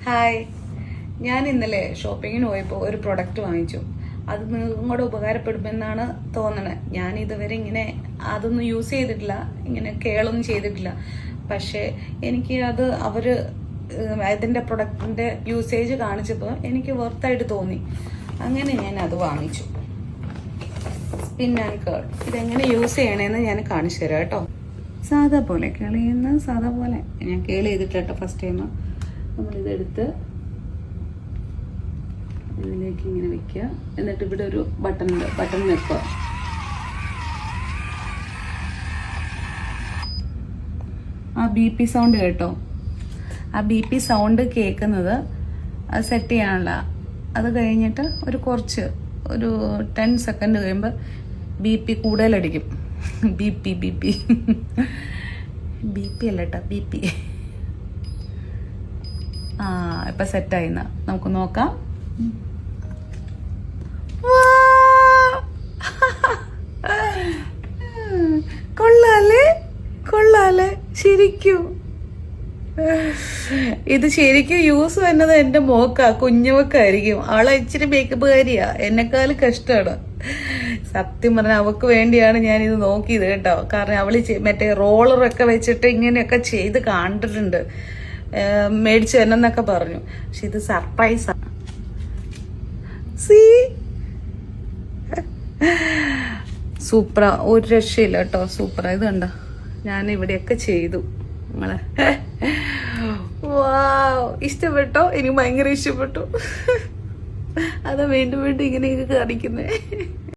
Hi, ഞാൻ ഇന്നലെ ഷോപ്പിങ്ങിന് പോയപ്പോൾ ഒരു പ്രൊഡക്റ്റ് വാങ്ങിച്ചു. അത് നിങ്ങൾക്കും കൂടെ ഉപകാരപ്പെടുമെന്നാണ് തോന്നണത്. ഞാൻ ഇതുവരെ ഇങ്ങനെ അതൊന്നും യൂസ് ചെയ്തിട്ടില്ല, ഇങ്ങനെ കേളൊന്നും ചെയ്തിട്ടില്ല. പക്ഷേ എനിക്ക് അത് അതിൻ്റെ പ്രൊഡക്റ്റിൻ്റെ യൂസേജ് കാണിച്ചപ്പോൾ എനിക്ക് വർത്തായിട്ട് തോന്നി. അങ്ങനെ ഞാൻ അത് വാങ്ങിച്ചു. സ്പിൻ ആൻഡ് കേൾ. ഇതെങ്ങനെ യൂസ് ചെയ്യണമെന്ന് ഞാൻ കാണിച്ചു തരാം കേട്ടോ. സാധാ പോലെ കേളിയുന്ന സാധാ പോലെ ഞാൻ കേളി ചെയ്തിട്ടോ ഫസ്റ്റ് ടൈം. നമ്മളിതെടുത്ത് ഇതിലേക്ക് ഇങ്ങനെ വെക്കുക. എന്നിട്ട് ഇവിടെ ഒരു ബട്ടൺ ഉണ്ട്, ബട്ടൺ വെക്കുക. ആ BP സൗണ്ട് കേട്ടോ. ആ BP സൗണ്ട് കേൾക്കുന്നത് അത് സെറ്റ് ചെയ്യാനുള്ള. അത് കഴിഞ്ഞിട്ട് ഒരു 10 സെക്കൻഡ് കഴിയുമ്പോൾ BP കൂടുതലടിക്കും. BP അല്ല കേട്ടോ, BP. ഇപ്പൊ സെറ്റായിന്ന നമുക്ക് നോക്കാം. കൊള്ളാലേ ശരിക്കും. ഇത് ശരിക്കും യൂസ് വരുന്നത് എന്റെ കുഞ്ഞുമൊക്കായിരിക്കും. ആളെ ഇച്ചിരി മേക്കപ്പ് കാരിയാ, എന്നെക്കാളും കഷ്ടമാണ്. സത്യം പറഞ്ഞാൽ അവക്ക് വേണ്ടിയാണ് ഞാൻ ഇത് നോക്കിയത് കേട്ടോ. കാരണം അവള് മറ്റേ റോളറൊക്കെ വെച്ചിട്ട് ഇങ്ങനെയൊക്കെ ചെയ്ത് കണ്ടിട്ടുണ്ട്, മേടിച്ചു തന്നെന്നൊക്കെ പറഞ്ഞു. പക്ഷെ ഇത് സർപ്രൈസാണ്. സൂപ്പറാ, ഒരു രക്ഷയില്ല കേട്ടോ. സൂപ്പറാ. ഇത് കണ്ടോ, ഞാൻ ഇവിടെയൊക്കെ ചെയ്തു. നിങ്ങളെ ഇഷ്ടപ്പെട്ടോ? എനിക്ക് ഭയങ്കര ഇഷ്ടപ്പെട്ടു. അതാ വീണ്ടും വീണ്ടും ഇങ്ങനെയൊക്കെ കാണിക്കുന്നേ.